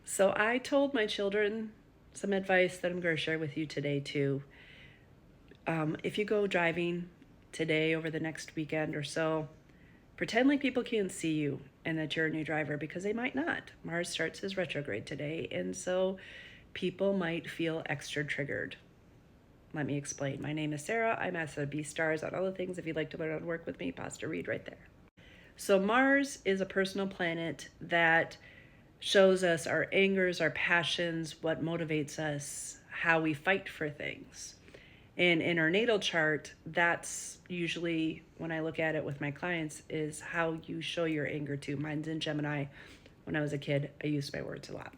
So I told my children some advice that I'm going to share with you today too. If you go driving today over the next weekend or so, pretend like people can't see you and that you're a new driver, because they might not. Mars starts his retrograde today, and so people might feel extra triggered. Let me explain. My name is Sarah. I'm at the B Stars on all the things. If you'd like to learn how to work with me, pause to read right there. So Mars is a personal planet that shows us our angers, our passions, what motivates us, how we fight for things. And in our natal chart, that's usually, when I look at it with my clients, is how you show your anger too. Mine's in Gemini. When I was a kid, I used my words a lot.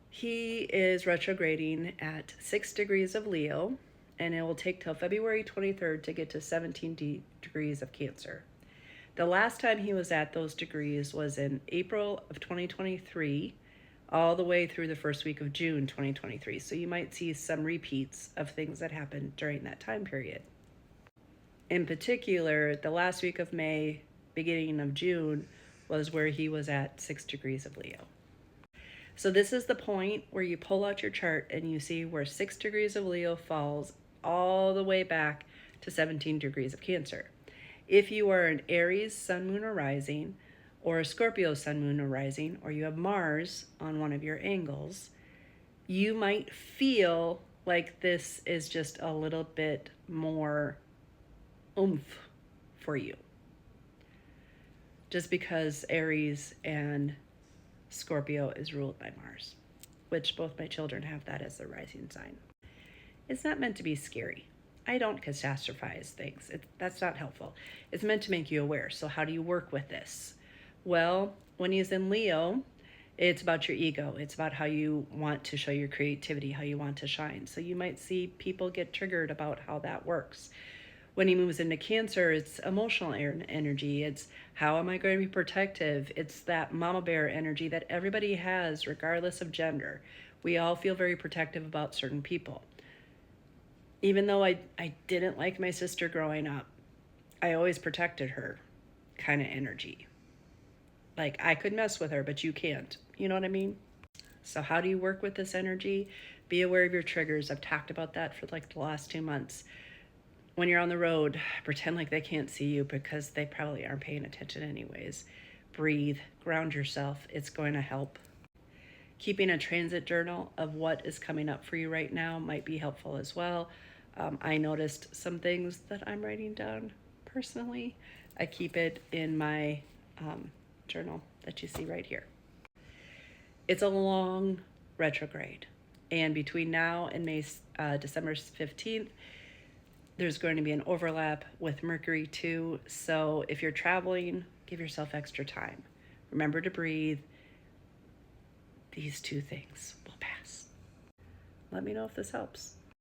He is retrograding at 6 degrees of Leo, and it will take till February 23rd to get to 17 degrees of Cancer. The last time he was at those degrees was in April of 2023, all the way through the first week of June 2023. So you might see some repeats of things that happened during that time period. In particular, the last week of May, beginning of June, was where he was at 6 degrees of Leo. So this is the point where you pull out your chart and you see where 6 degrees of Leo falls all the way back to 17 degrees of Cancer. If you are an Aries sun, moon, or rising, or a Scorpio sun, moon, or rising, or you have Mars on one of your angles, you might feel like this is just a little bit more oomph for you. Just because Aries and Scorpio is ruled by Mars, which both my children have that as their rising sign. It's not meant to be scary. I don't catastrophize things. That's not helpful. It's meant to make you aware. So how do you work with this? Well, when he's in Leo, it's about your ego. It's about how you want to show your creativity, how you want to shine. So you might see people get triggered about how that works. When he moves into Cancer, it's emotional energy. It's how am I going to be protective? It's that mama bear energy that everybody has, regardless of gender. We all feel very protective about certain people. Even though I didn't like my sister growing up, I always protected her kind of energy. Like, I could mess with her, but you can't. You know what I mean? So how do you work with this energy? Be aware of your triggers. I've talked about that for like the last 2 months. When you're on the road, pretend like they can't see you, because they probably aren't paying attention anyways. Breathe, ground yourself. It's going to help. Keeping a transit journal of what is coming up for you right now might be helpful as well. I noticed some things that I'm writing down personally. I keep it in my journal that you see right here. It's a long retrograde, and between now and December 15th, there's going to be an overlap with Mercury too. So if you're traveling, give yourself extra time. Remember to breathe. These two things will pass. Let me know if this helps.